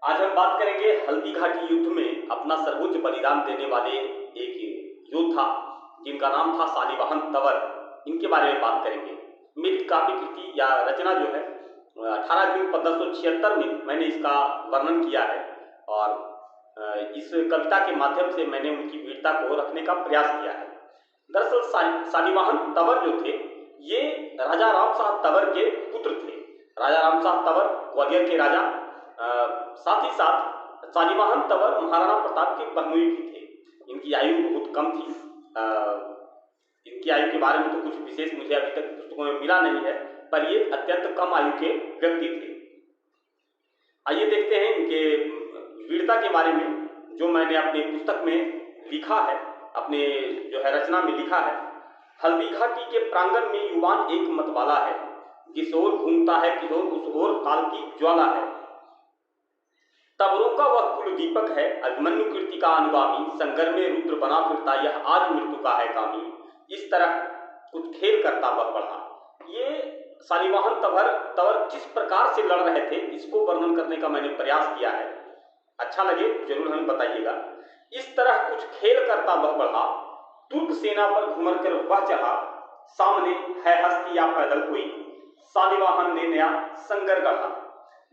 आज हम बात करेंगे हल्दी घाटी युद्ध में अपना सर्वोच्च बलिदान देने वाले एक योद्धा जिनका नाम था शालिवाहन तंवर। इनके बारे में बात करेंगे। मेरी काव्य कृति या रचना जो है 18 जून 1576 में मैंने इसका वर्णन किया है और इस कविता के माध्यम से मैंने उनकी वीरता को रखने का प्रयास किया है। दरअसल शालिवाहन तंवर जो थे ये राजा राम साहब तंवर के पुत्र थे। राजा राम साहब तंवर ग्वालियर के राजा, साथ ही साथ शालिवाहन तंवर महाराणा प्रताप के बहनोई भी थे। इनकी आयु बहुत कम थी। इनकी आयु के बारे में तो कुछ विशेष मुझे अभी तक पुस्तकों में मिला नहीं है, पर ये अत्यंत कम आयु के व्यक्ति थे। आइए देखते हैं इनके वीरता के बारे में जो मैंने अपनी पुस्तक में लिखा है, अपने जो है रचना में लिखा है। हल्दी घाटी के प्रांगण में युवान एक मतवाला है, जिस ओर घूमता है किशोर उस ओर काल की ज्वाला है। तंवरों का वह कुल दीपक है, अभिमन्यु कीर्ति का अनुगामी, संगर में रुद्र बना फिरता यह आज मृत्यु का है कामी। इस तरह कुछ खेल करता वह बढ़ा। ये शालिवाहन तंवर किस प्रकार से लड़ रहे थे इसको वर्णन करने का मैंने प्रयास किया है। अच्छा लगे जरूर हमें बताइएगा। इस तरह कुछ खेल करता वह बढ़ा, तुर्क सेना पर घुमर कर वह चढ़ा। सामने है हस्ती या पैदल कोई, शालिवाहन ने नया संगर गढ़ा।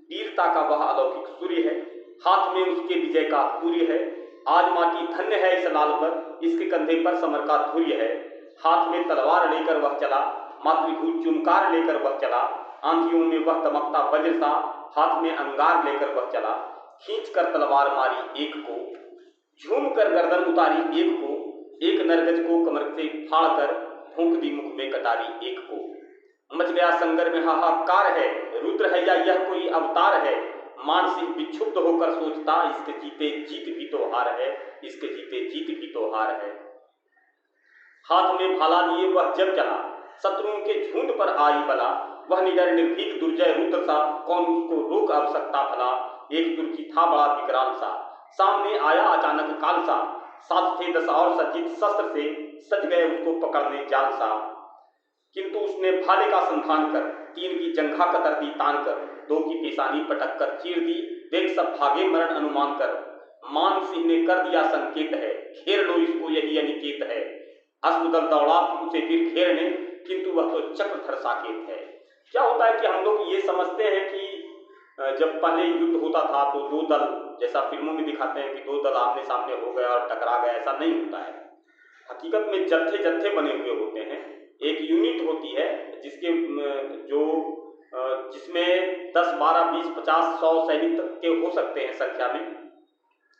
वीरता का वह अलौकिक सूर्य है, हाथ में उसके विजय का सूर्य है। आज माटी धन्य है इस लाल पर, इसके कंधे पर समर का धुर्य है। हाथ में तलवार लेकर वह चला, मातृभूत चुमकार लेकर वह चला। आंधियों में वह दमकता वज्र सा, हाथ में अंगार लेकर वह चला। खींच कर तलवार मारी एक को, झूम कर गर्दन उतारी एक को। एक नरगज को कमर से फाड़ कर फूंक दी मुख में कटारी एक को। मच गया संगर में हाहाकार है, रुद्र है या यह कोई अवतार है। मानसिक विक्षुब्ध होकर सोचता इसके जीते जीत भी तो हार है, इसके जीते जीत भी तो हार है। हाथ में भाला लिए वह जब चला, शत्रुओं के झुंड पर आई बला। वह निडर निर्भीक दुर्जय रुद्र सा, कौन उसको रोक अब सकता भला। एक तुर्की था बड़ा विकराल सा, सामने आया अचानक काल सा। साथ थे 10 और सज्जित शस्त्र से, सज गए उसको पकड़ने जाल सा। किंतु उसने भाले का संधान कर, 3 की जंघा कतर दी तान कर। 2 की पेशानी पटक कर चीर दी, देख सब भागे मरण अनुमान कर। मान सिंह ने कर दिया संकेत है, घेर लो इसको यही अनिकेत है। अश्वदल दौड़ा उसे फिर घेरने, किंतु वह तो चक्रधर साकेत है। क्या होता है कि हम लोग ये समझते हैं कि जब पहले युद्ध होता था तो 2 दल, जैसा फिल्मों में दिखाते हैं कि 2 दल आमने सामने हो गए और टकरा गए, ऐसा नहीं होता है। हकीकत में जत्थे जत्थे बने हुए होते हैं। एक यूनिट होती है जिसके जिसमें 10, 12, 20, 50, 100 सैनिक तक के हो सकते हैं संख्या में।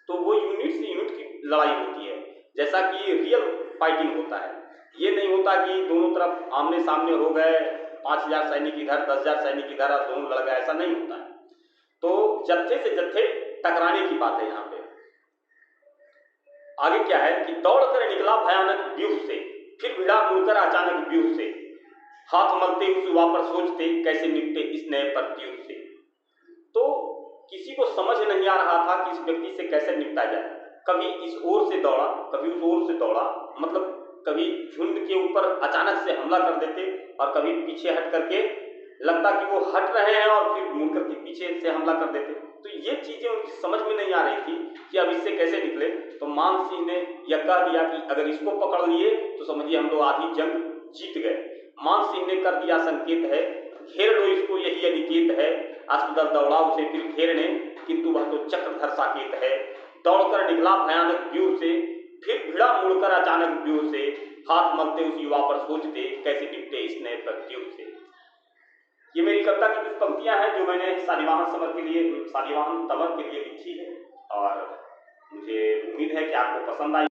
तो वो यूनिट से यूनिट की लड़ाई होती है, जैसा कि रियल फाइटिंग होता है। ये नहीं होता कि दोनों तरफ आमने सामने हो गए, 5000 सैनिक इधर 10,000 सैनिक इधर और दोनों लड़ गए, ऐसा नहीं होता है। तो जत्थे से जत्थे टकराने की बात है यहाँ पे। आगे क्या है कि दौड़ कर निकला भयानक व्यूह से, फिर भिड़ा मुड़कर अचानक व्यूह से। हाथ मलते उस युवा पर सोचते कैसे निपटे इस नए प्रत्युह से। तो किसी को समझ नहीं आ रहा था कि इस व्यक्ति से कैसे निपटा जाए। कभी इस ओर से दौड़ा, कभी उस ओर से दौड़ा, मतलब कभी झुंड के ऊपर अचानक से हमला कर देते और कभी पीछे हट करके लगता कि वो हट रहे हैं और फिर मुड़ करके पीछे से हमला कर देते। तो ये चीजें उनकी समझ में नहीं आ रही थी कि अब इससे कैसे निकले। तो मान सिंह ने यह कह दिया कि अगर इसको पकड़ लिए तो समझिए हम लोग आधी जंग जीत गए। मान सिंह ने कर दिया संकेत है, घेर लो इसको यही अनिकेत है। अश्वदल दौड़ा उसे फिर घेरने, किंतु वह तो चक्रधर साकेत है। दौड़कर निकला भयानक व्यूह से, फिर भिड़ा मुड़कर अचानक व्यूह से। हाथ मलते उस युवा पर सोचते कैसे निपटे इस नए प्रत्युह से। ये मेरी कविता की कुछ पंक्तियां हैं जो मैंने शालिवाहन तंवर के लिए लिखी है और मुझे उम्मीद है कि आपको पसंद आई।